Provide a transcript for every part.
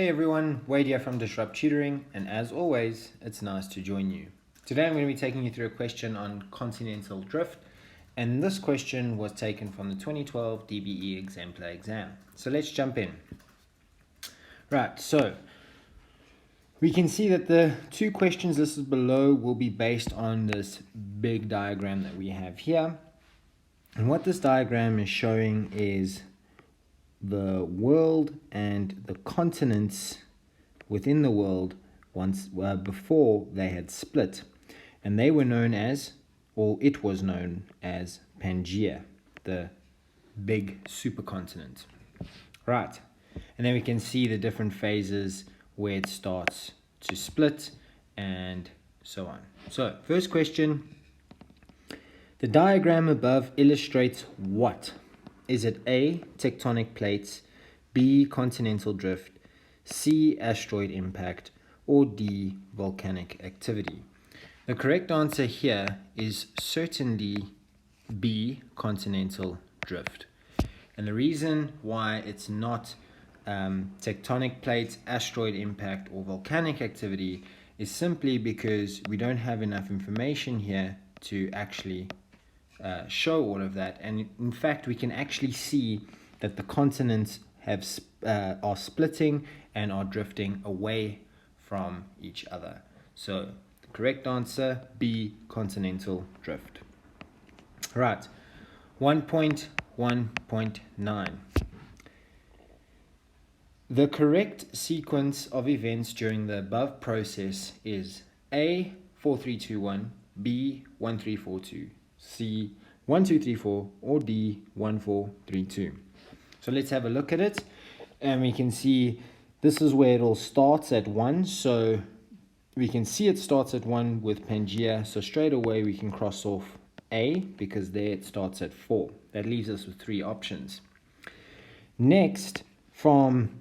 Hey everyone, Wade here from Disrupt Tutoring, and as always, it's nice to join you. Today I'm going to be taking you through a question on continental drift, and this question was taken from the 2012 DBE Exemplar exam. So let's jump in. Right, so we can see that the two questions listed below will be based on this big diagram that we have here. And what this diagram is showing is the world and the continents within the world before they had split, and they were known as, or it was known as, Pangaea, the big supercontinent. Right, and then we can see the different phases where it starts to split and so on. So first question, the diagram above illustrates what? Is it A, tectonic plates, B, continental drift, C, asteroid impact, or D, volcanic activity? The correct answer here is certainly B, continental drift. And the reason why it's not tectonic plates, asteroid impact, or volcanic activity is simply because we don't have enough information here to actually show all of that. And in fact, we can actually see that the continents are splitting and are drifting away from each other. So the correct answer, B, continental drift. Right, 1.1.9. The correct sequence of events during the above process is A, 4321, B, 1342, C, 1234, or D, 1432. So let's have a look at it, and we can see this is where it all starts at 1. So we can see it starts at 1 with Pangaea, so straight away we can cross off A because there it starts at 4. That leaves us with 3 options. Next, from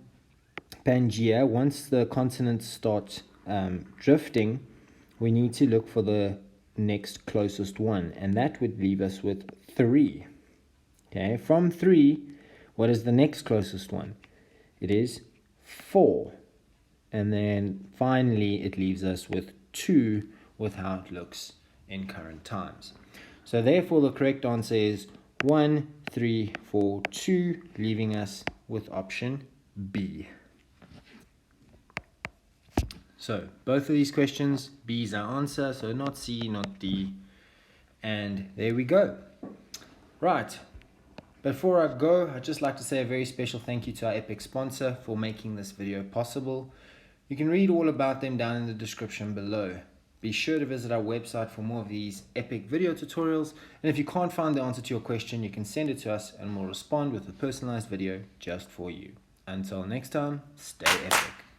Pangaea, once the continents start drifting, we need to look for the next closest one, and that would leave us with 3. Okay, from 3, what is the next closest one? It is 4. And then finally it leaves us with 2 with how it looks in current times. So therefore the correct answer is 1, 3, 4, 2, leaving us with option B. So both of these questions, B is our answer, so not C, not D, and there we go. Right, before I go, I'd just like to say a very special thank you to our epic sponsor for making this video possible. You can read all about them down in the description below. Be sure to visit our website for more of these epic video tutorials, and if you can't find the answer to your question, you can send it to us and we'll respond with a personalized video just for you. Until next time, stay epic.